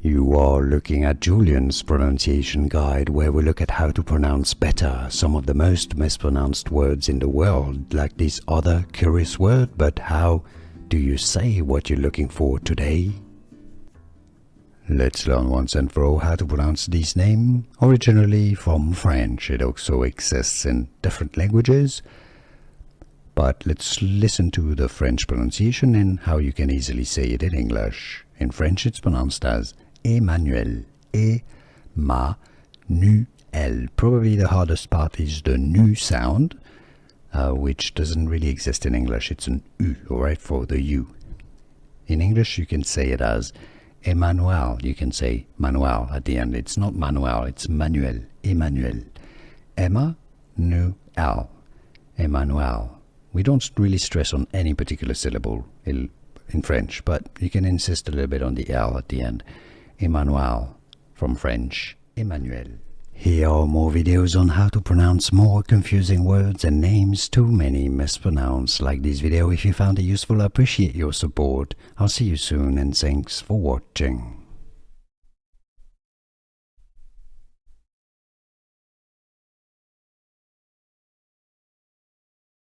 You are looking at Julian's pronunciation guide, where we look at how to pronounce better some of the most mispronounced words in the world, like this other curious word. But how do you say what you're looking for today? Let's learn once and for all how to pronounce this name. Originally from French, it also exists in different languages. But let's listen to the French pronunciation and how you can easily say it in English. In French, it's pronounced as Emmanuel. E-ma-nu-el. Probably the hardest part is the nu sound, which doesn't really exist in English. It's an U, alright, for the U. In English, you can say it as Emmanuel. You can say Manuel at the end. It's not Manuel, it's Manuel. Emmanuel. Emma-nu-el. Emmanuel. We don't really stress on any particular syllable in French, but you can insist a little bit on the L at the end. Emmanuel, from French, Emmanuel. Here are more videos on how to pronounce more confusing words and names too many mispronounced. Like this video if you found it useful. I appreciate your support. I'll see you soon and thanks for watching.